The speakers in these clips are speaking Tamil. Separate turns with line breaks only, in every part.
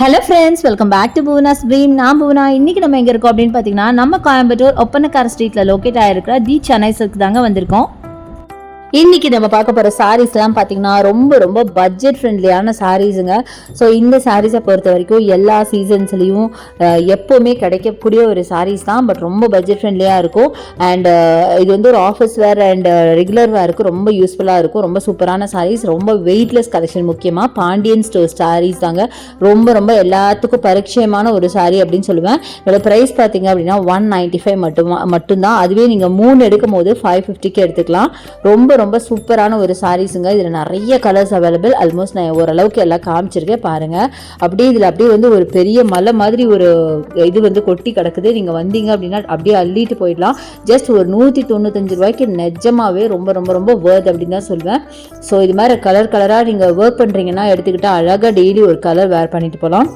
Hello friends, welcome back to Bhuvana's dream. நான் புவனா. இன்றைக்கி நம்ம எங்கே இருக்கோம் அப்படின்னு பார்த்தீங்கன்னா, நம்ம கோயம்புத்தூர் ஒப்பனக்கார ஸ்ட்ரீட்டில் லொக்கேட் ஆகிருக்கிற தி சென்னை சில்க் தாங்க வந்திருக்கோம். இன்றைக்கி நம்ம பார்க்க போகிற சாரீஸ்லாம் பார்த்திங்கன்னா ரொம்ப ரொம்ப பட்ஜெட் ஃப்ரெண்ட்லியான சாரீஸுங்க. ஸோ இந்த சாரீஸை பொறுத்த வரைக்கும் எல்லா சீசன்ஸ்லேயும் எப்போவுமே கிடைக்கக்கூடிய ஒரு சாரீஸ் தான். பட் ரொம்ப பட்ஜெட் ஃப்ரெண்ட்லியாக இருக்கும். அண்ட் இது வந்து ஒரு ஆஃபீஸ் வேர் அண்ட் ரெகுலர் வேருக்கு ரொம்ப யூஸ்ஃபுல்லாக இருக்கும். ரொம்ப சூப்பரான சாரீஸ், ரொம்ப வெயிட்லெஸ் கலெக்ஷன். முக்கியமாக பாண்டியன் ஸ்டோர் சாரீஸ் தாங்க ரொம்ப ரொம்ப எல்லாத்துக்கும் பரிச்சயமான ஒரு சாரீ அப்படின்னு சொல்லுவேன். இதோட ப்ரைஸ் பார்த்தீங்க அப்படின்னா 195 மட்டும்தான். அதுவே நீங்கள் 3 எடுக்கும் போது 550க்கு எடுத்துக்கலாம். ரொம்ப ரொம்ப சூப்பரான ஒரு சாரீஸுங்க. இதில் நிறைய கலர்ஸ் அவைலபிள். ஆல்மோஸ்ட் நான் ஓரளவுக்கு எல்லாம் காமிச்சிருக்கேன் பாருங்கள். அப்படியே இதில் அப்படியே வந்து ஒரு பெரிய மலை மாதிரி ஒரு இது வந்து கொட்டி கிடக்குது. நீங்கள் வந்தீங்க அப்படின்னா அப்படியே அள்ளிட்டு போயிடலாம். ஜஸ்ட் ஒரு 195 ரூபாய்க்கு நிஜமாவே ரொம்ப ரொம்ப ரொம்ப வேர்த் அப்படின்னு தான் சொல்லுவேன். ஸோ இது மாதிரி கலராக நீங்கள் ஒர்க் பண்ணுறீங்கன்னா எடுத்துக்கிட்டால் அழகாக டெய்லி ஒரு கலர் வேர் பண்ணிட்டு போகலாம்.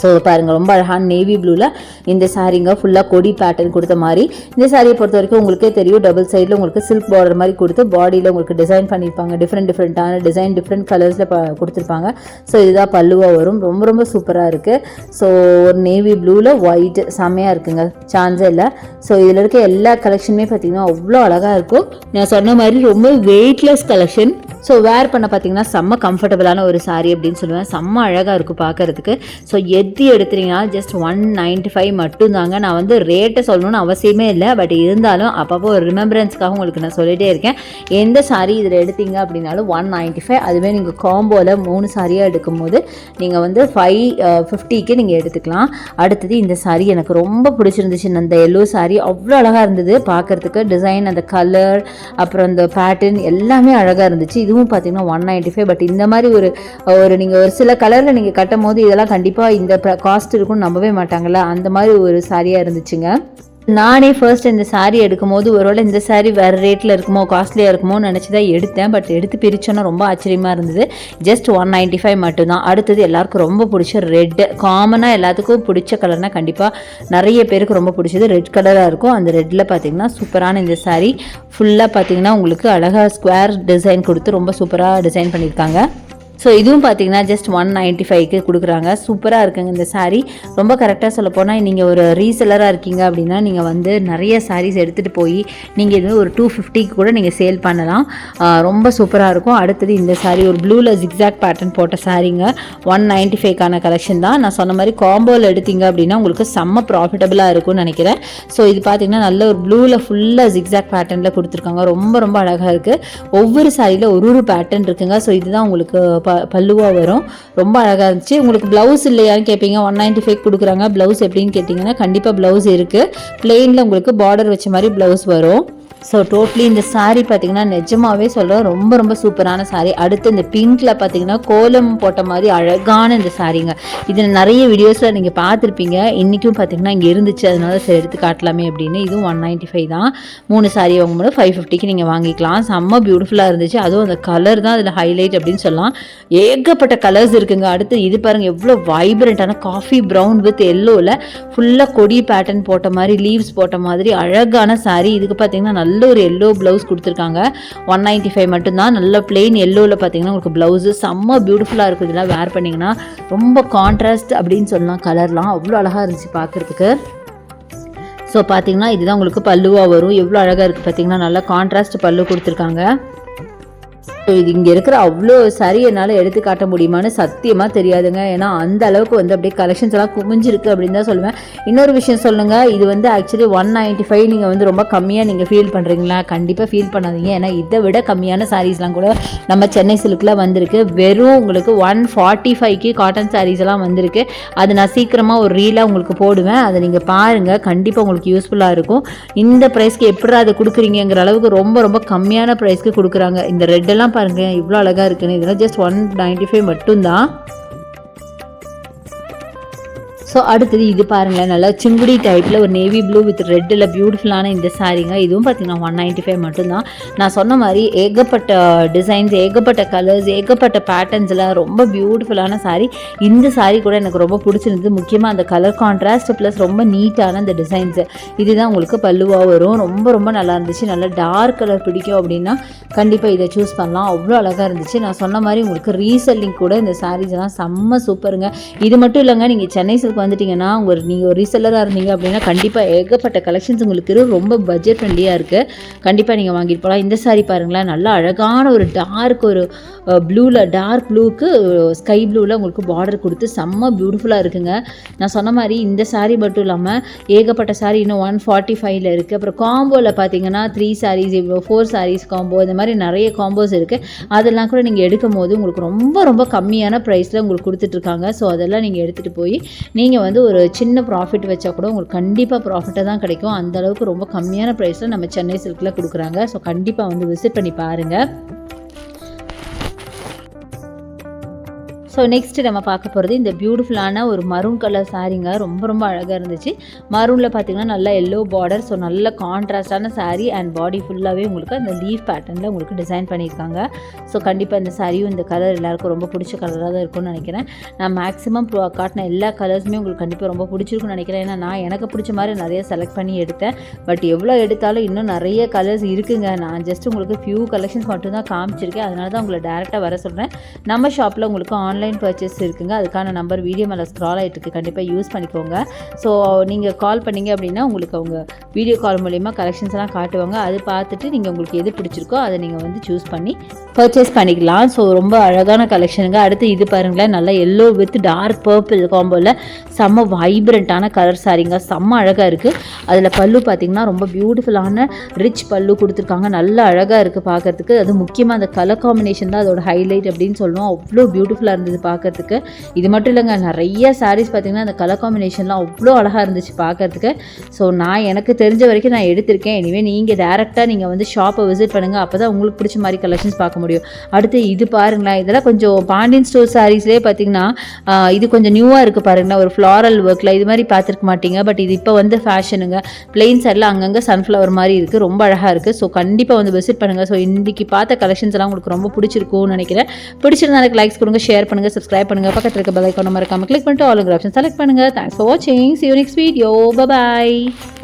ஸோ பாருங்கள், ரொம்ப அழகான நேவி ப்ளூவில் இந்த சாரீங்க ஃபுல்லாக கொடி பேட்டர்ன் கொடுத்த மாதிரி. இந்த சாரியை பொறுத்த வரைக்கும் உங்களுக்கே தெரியும், டபுள் சைடில் உங்களுக்கு சில்க் பார்டர் மாதிரி கொடுத்து பாடியில் உங்களுக்கு டிசைன் பண்ணியிருப்பாங்க. டிஃப்ரெண்ட்டான டிசைன் டிஃப்ரெண்ட் கலர்ஸில் கொடுத்துருப்பாங்க. ஸோ இதுதான் பல்லுவாக வரும். ரொம்ப ரொம்ப சூப்பராக இருக்குது. ஸோ ஒரு நேவி ப்ளூவில் ஒயிட் செம்மையாக இருக்குங்க, சான்ஸே இல்லை. ஸோ இதில் இருக்க எல்லா கலெக்ஷனுமே பார்த்திங்கன்னா அவ்வளோ அழகாக இருக்கும். நான் சொன்ன மாதிரி ரொம்ப வெயிட்லெஸ் கலெக்ஷன். ஸோ வேர் பண்ண பார்த்திங்கன்னா செம்ம கம்ஃபர்டபுளான ஒரு சாரீ அப்படின்னு சொல்லுவேன். செம்ம அழகாக இருக்கும் பார்க்குறதுக்கு. ஸோ எது எடுத்துட்டீங்கன்னா ஜஸ்ட் 195 மட்டும்தாங்க. நான் வந்து ரேட்டை சொல்லணும்னு அவசியமே இல்லை. பட் இருந்தாலும் அப்பப்போ ஒரு ரிமெம்பரன்ஸ்க்காக உங்களுக்கு நான் சொல்லிகிட்டே இருக்கேன். எந்த சாரீ இதில் எடுத்தீங்க அப்படின்னாலும் 195. அதுவே நீங்கள் காம்போவில் 3 சாரியாக எடுக்கும்போது நீங்கள் வந்து 550க்கு நீங்கள் எடுத்துக்கலாம். அடுத்தது இந்த சாரீ எனக்கு ரொம்ப பிடிச்சிருந்துச்சு. அந்த எல்லோ சாரீ அவ்வளோ அழகாக இருந்தது பார்க்குறதுக்கு. டிசைன், அந்த கலர், அப்புறம் அந்த பேட்டர்ன் எல்லாமே அழகாக இருந்துச்சு. இதுவும் பார்த்தீங்கன்னா 195. பட் இந்த மாதிரி ஒரு நீங்கள் ஒரு சில கலரில் நீங்கள் கட்டும் போது இதெல்லாம் கண்டிப்பாக இந்த காஸ்ட் இருக்கும்னு நம்பவே மாட்டாங்கல்ல, அந்த மாதிரி ஒரு சாரியாக இருந்துச்சுங்க. நானே ஃபர்ஸ்ட் இந்த சாரீ எடுக்கும் போது ஒருவேளை இந்த சாரீ வேறு ரேட்டில் இருக்குமோ, காஸ்ட்லியாக இருக்குமோன்னு நினச்சி தான் எடுத்தேன். பட் எடுத்து பிரித்தோன்னா ரொம்ப ஆச்சரியமாக இருந்தது. ஜஸ்ட் 195 மட்டும்தான். அடுத்தது எல்லாருக்கும் ரொம்ப பிடிச்ச ரெட். காமனாக எல்லாத்துக்கும் பிடிச்ச கலர்னால் கண்டிப்பாக நிறைய பேருக்கு ரொம்ப பிடிச்சது ரெட் கலராக இருக்கும். அந்த ரெட்டில் பார்த்திங்கன்னா சூப்பரான இந்த சாரீ ஃபுல்லாக பார்த்திங்கன்னா உங்களுக்கு அழகாக ஸ்கொயர் டிசைன் கொடுத்து ரொம்ப சூப்பராக டிசைன் பண்ணியிருக்காங்க. ஸோ இதுவும் பார்த்தீங்கன்னா ஜஸ்ட் 195க்கு கொடுக்குறாங்க. சூப்பராக இருக்குங்க இந்த சாரீ. ரொம்ப கரெக்டாக சொல்ல போனால் நீங்கள் ஒரு ரீசெல்லராக இருக்கீங்க அப்படின்னா நீங்கள் வந்து நிறைய சாரீஸ் எடுத்துகிட்டு போய் நீங்கள் இது ஒரு 250க்கு கூட நீங்கள் சேல் பண்ணலாம். ரொம்ப சூப்பராக இருக்கும். அடுத்தது இந்த சாரீ ஒரு ப்ளூவில் ஜிக்ஸாக் பேட்டர்ன் போட்ட சாரீங்க. 195க்கான கலெக்ஷன் தான். நான் சொன்ன மாதிரி காம்போவில் எடுத்தீங்க அப்படின்னா உங்களுக்கு செம்ம ப்ராஃபிட்டபுளாக இருக்கும்னு நினைக்கிறேன். ஸோ இது பார்த்தீங்கன்னா நல்ல ஒரு ப்ளூவில் ஃபுல்லாக ஜிக்ஸாக் பேட்டர்னில் கொடுத்துருக்காங்க. ரொம்ப ரொம்ப அழகாக இருக்குது. ஒவ்வொரு சாரியில் ஒரு பேட்டர்ன் இருக்குங்க. ஸோ இதுதான் உங்களுக்கு பல்லுவாக வரும். ரொம்ப அழகாக இருந்துச்சு. உங்களுக்கு ப்ளவுஸ் இல்லையான்னு கேட்பீங்க. 195 கொடுக்குறாங்க. ப்ளவுஸ் எப்படின்னு கேட்டிங்கன்னா கண்டிப்பாக ப்ளவுஸ் இருக்குது. பிளெயினில் உங்களுக்கு பார்டர் வச்ச மாதிரி ப்ளவுஸ் வரும். ஸோ டோட்டலி இந்த சாரீ பார்த்திங்கன்னா நிஜமாகவே சொல்கிறேன் ரொம்ப ரொம்ப சூப்பரான சாரீ. அடுத்து இந்த பிங்க்கில் பார்த்திங்கன்னா கோலம் போட்ட மாதிரி அழகான இந்த சாரீங்க. இதில் நிறைய வீடியோஸில் நீங்கள் பார்த்துருப்பீங்க. இன்றைக்கும் பார்த்திங்கன்னா இங்கே இருந்துச்சு, அதனால சரி எடுத்து காட்டலாமே அப்படின்னு. இதுவும் 195 தான். 3 சாரீ வாங்கும்போது 550க்கு நீங்கள் வாங்கிக்கலாம். செம்ம பியூட்டிஃபுல்லாக இருந்துச்சு. அதுவும் அந்த கலர் தான் அதில் ஹைலைட் அப்படின்னு சொல்லலாம். ஏகப்பட்ட கலர்ஸ் இருக்குங்க. அடுத்து இது பாருங்கள், எவ்வளோ வைப்ரண்ட்டான காஃபி ப்ரௌன் வித் எல்லோவில் ஃபுல்லாக கொடி பேட்டர்ன் போட்ட மாதிரி லீவ்ஸ் போட்ட மாதிரி அழகான சாரீ. இதுக்கு பார்த்திங்கன்னா நல்ல ஒரு எல்லோ ப்ளவுஸ் கொடுத்துருக்காங்க. 195 மட்டும்தான். நல்ல பிளெயின் எல்லோவில் பார்த்தீங்கன்னா உங்களுக்கு ப்ளவுஸு செம்ம பியூட்டிஃபுல்லாக இருக்குது. இதெல்லாம் வேர் பண்ணிங்கன்னா ரொம்ப கான்ட்ராஸ்ட் அப்படின்னு சொல்லலாம். கலர்லாம் அவ்வளோ அழகாக இருந்துச்சு பார்க்குறதுக்கு. ஸோ பார்த்தீங்கன்னா இதுதான் உங்களுக்கு பல்லுவாக வரும். எவ்வளோ அழகாக இருக்குது பார்த்தீங்கன்னா, நல்லா கான்ட்ராஸ்ட் பல்லு கொடுத்துருக்காங்க. ஸோ இது இங்கே இருக்கிற அவ்வளோ சாரி என்னால் எடுத்து காட்ட முடியுமான்னு சத்தியமாக தெரியாதுங்க. ஏன்னா அந்த அளவுக்கு வந்து அப்படியே கலெக்ஷன்ஸ் எல்லாம் குமிஞ்சிருக்கு அப்படின்னு தான் சொல்லுவேன். இன்னொரு விஷயம் சொல்லுங்கள், இது வந்து ஆக்சுவலி 195 நீங்கள் வந்து ரொம்ப கம்மியாக நீங்கள் ஃபீல் பண்ணுறீங்களா? கண்டிப்பாக ஃபீல் பண்ணாதீங்க. ஏன்னா இதை விட கம்மியான சாரீஸ்லாம் கூட நம்ம சென்னை சில்கில் வந்திருக்கு. வெறும் உங்களுக்கு 145க்கு காட்டன் சாரீஸ் எல்லாம் வந்திருக்கு. அது நான் சீக்கிரமாக ஒரு ரீலாக உங்களுக்கு போடுவேன். அதை நீங்கள் பாருங்கள், கண்டிப்பாக உங்களுக்கு யூஸ்ஃபுல்லாக இருக்கும். இந்த ப்ரைஸ்க்கு எப்படி அதை கொடுக்குறீங்கிற அளவுக்கு ரொம்ப ரொம்ப கம்மியான ப்ரைஸ்க்கு கொடுக்குறாங்க. இந்த ரெட்டெல்லாம் பாருங்க இவ்வளோ அழகாக இருக்குன்னு. இதெல்லாம் ஜஸ்ட் 195 மட்டும்தான். ஸோ அடுத்தது இது பாருங்களேன், நல்லா சிங்குடி டைப்பில் ஒரு நேவி ப்ளூ வித் ரெட்டில் பியூட்டிஃபுல்லான இந்த சாரீங்க. இதுவும் பார்த்தீங்கன்னா 195 மட்டும்தான். நான் சொன்ன மாதிரி ஏகப்பட்ட டிசைன்ஸ், ஏகப்பட்ட கலர்ஸ், ஏகப்பட்ட பேட்டர்ன்ஸில் ரொம்ப பியூட்டிஃபுல்லான சாரீ. இந்த சாரீ கூட எனக்கு ரொம்ப பிடிச்சிருந்தது. முக்கியமாக அந்த கலர் கான்ட்ராஸ்ட் ப்ளஸ் ரொம்ப நீட்டான அந்த டிசைன்ஸு. இதுதான் உங்களுக்கு பல்லுவாக வரும். ரொம்ப ரொம்ப நல்லா இருந்துச்சு. நல்லா டார்க் கலர் பிடிக்கும் அப்படின்னா கண்டிப்பாக இதை சூஸ் பண்ணலாம். அவ்வளோ அழகாக இருந்துச்சு. நான் சொன்ன மாதிரி உங்களுக்கு ரீசெல்லிங் கூட இந்த சாரீஸ் எல்லாம் செம்ம சூப்பருங்க. இது மட்டும் இல்லைங்க, நீங்கள் சென்னை சில்க் வந்துட்டிங்கன்னா நீங்கள் ஒரு ரீசெல்லராக இருந்தீங்க அப்படின்னா கண்டிப்பாக ஏகப்பட்ட கலெக்ஷன்ஸ் உங்களுக்கு ரொம்ப பட்ஜெட் ஃப்ரெண்ட்லியாக இருக்குது. கண்டிப்பாக நீங்கள் வாங்கிட்டு போகலாம். இந்த சாரீ பாருங்களேன், நல்லா அழகான ஒரு டார்க் ஒரு ப்ளூவில், டார்க் ப்ளூக்கு ஸ்கை ப்ளூவில் உங்களுக்கு பார்டர் கொடுத்து செம்ம பியூட்டிஃபுல்லாக இருக்குங்க. நான் சொன்ன மாதிரி இந்த சாரீ மட்டும் இல்லாமல் ஏகப்பட்ட சாரீ இன்னும் 145 இருக்குது. அப்புறம் காம்போவில் பார்த்தீங்கன்னா 3 சாரீஸ், 4 சாரீஸ் காம்போ, இந்த மாதிரி நிறைய காம்போஸ் இருக்குது. அதெல்லாம் கூட நீங்கள் எடுக்கும் போது உங்களுக்கு ரொம்ப ரொம்ப கம்மியான ப்ரைஸில் உங்களுக்கு கொடுத்துட்ருக்காங்க. ஸோ அதெல்லாம் நீங்கள் எடுத்துகிட்டு போய் நீங்கள் வந்து ஒரு சின்ன ப்ராஃபிட் வச்சா கூட உங்களுக்கு கண்டிப்பாக ப்ராஃபிட்டாக தான் கிடைக்கும். அந்தளவுக்கு ரொம்ப கம்மியான ப்ரைஸில் நம்ம சென்னை சில்கில் கொடுக்குறாங்க. ஸோ கண்டிப்பாக வந்து விசிட் பண்ணி பாருங்கள். ஸோ நெக்ஸ்ட்டு நம்ம பார்க்க போகிறது இந்த பியூட்டிஃபுல்லான ஒரு மரூன் கலர் சாரீங்க. ரொம்ப ரொம்ப அழகாக இருந்துச்சு. மரூனில் பார்த்தீங்கன்னா நல்லா எல்லோ பார்டர். ஸோ நல்ல கான்ட்ராஸ்டான சாரீ அண்ட் பாடி ஃபுல்லாகவே உங்களுக்கு அந்த லீஃப் பேட்டர்னில் உங்களுக்கு டிசைன் பண்ணியிருக்காங்க. ஸோ கண்டிப்பாக இந்த சாரியும் இந்த கலர் எல்லாருக்கும் ரொம்ப பிடிச்ச கலராக தான் இருக்கும்னு நினைக்கிறேன். நான் மேக்ஸிமம் காட்டின எல்லா கலர்ஸுமே உங்களுக்கு கண்டிப்பாக ரொம்ப பிடிச்சிருக்குன்னு நினைக்கிறேன். ஏன்னா நான் எனக்கு பிடிச்ச மாதிரி நிறைய செலக்ட் பண்ணி எடுத்தேன். பட் எவ்வளோ எடுத்தாலும் இன்னும் நிறைய கலர்ஸ் இருக்குங்க. நான் ஜஸ்ட் உங்களுக்கு ஃபியூ கலெக்ஷன்ஸ் மட்டும் தான் காமிச்சிருக்கேன். அதனால தான் உங்களை டேரெக்டாக வர சொல்கிறேன். நம்ம ஷாப்பில் உங்களுக்கு ஆன்லைன் பர்ச்சேஸ் இருக்குங்க. அதுக்கான நம்பர் வீடியோ மேலே ஸ்க்ரால் ஆகிட்டு இருக்கு. கண்டிப்பாக யூஸ் பண்ணிக்கோங்க. ஸோ நீங்கள் கால் பண்ணிங்க அப்படின்னா உங்களுக்கு அவங்க வீடியோ கால் மூலிமா கலெக்ஷன்ஸ் எல்லாம் காட்டுவாங்க. அது பார்த்துட்டு நீங்கள் உங்களுக்கு எது பிடிச்சிருக்கோ அதை நீங்கள் வந்து சூஸ் பண்ணி பர்ச்சேஸ் பண்ணிக்கலாம். ஸோ ரொம்ப அழகான கலெக்ஷனுங்க. அடுத்து இது பாருங்களேன், நல்லா எல்லோ வித் டார்க் பர்பிள் காம்போவில் செம்ம வைப்ரண்ட்டான கலர் சாரீங்க. செம்ம அழகாக இருக்குது. அதில் பல்லு பார்த்திங்கன்னா ரொம்ப பியூட்டிஃபுல்லான ரிச் பல்லு கொடுத்துருக்காங்க. நல்லா அழகாக இருக்குது பார்க்குறதுக்கு. அது முக்கியமாக அந்த கலர் காம்பினேஷன் தான் அதோட ஹைலைட் அப்படின்னு சொல்லணும். அவ்வளோ பியூட்டிஃபுல்லாக இருந்தது பார்க்கறதுக்கு. இது மட்டும் இல்லைங்க, நிறைய சாரீஸ் பார்த்திங்கன்னா அந்த கலர் காம்பினேஷன்லாம் அவ்வளோ அழகாக இருந்துச்சு பார்க்கறதுக்கு. ஸோ நான் எனக்கு தெரிஞ்ச வரைக்கும் நான் எடுத்திருக்கேன். எனிவே நீங்கள் டேரெக்டாக நீங்கள் வந்து ஷாப்பை விசிட் பண்ணுங்கள். அப்போ தான் உங்களுக்கு பிடிச்ச மாதிரி கலெக்ஷன்ஸ் பார்க்க முடியும். அடுத்து இது பாருங்களேன், இதெல்லாம் கொஞ்சம் பாண்டியன் ஸ்டோர் சாரீஸ்லேயே பார்த்திங்கன்னா இது கொஞ்சம் நியூவாக இருக்குது பாருங்களேன். ஒரு ஃப்ளாரல் ஒர்க்கில் இது மாதிரி பார்த்துருக்க மாட்டீங்க. பட் இது இப்போ வந்து ஃபேஷனுங்க. பிளெயின் சைடில் அங்கங்கே சன்ஃப்ளவர் மாதிரி இருக்குது. ரொம்ப அழகாக இருக்குது. ஸோ கண்டிப்பாக வந்து விசிட் பண்ணுங்கள். ஸோ இன்றைக்கி பார்த்த கலெக்ஷன்ஸ் எல்லாம் உங்களுக்கு ரொம்ப பிடிச்சிருக்கும்னு நினைக்கிறேன். பிடிச்சிருந்தா எனக்கு லைக்ஸ் கொடுங்க, ஷேர் பண்ணுங்கள், சப்ஸ்கிரைப் பண்ணுங்கள். பக்கத்தில் இருக்க பெல் ஐகானை மறக்காம கிளிக் பண்ணிட்டு ஆல் ஆப்ஷன் செலக்ட் பண்ணுங்கள். தேங்க்ஸ் ஃபார் வாட்சிங். See you next video. Bye bye.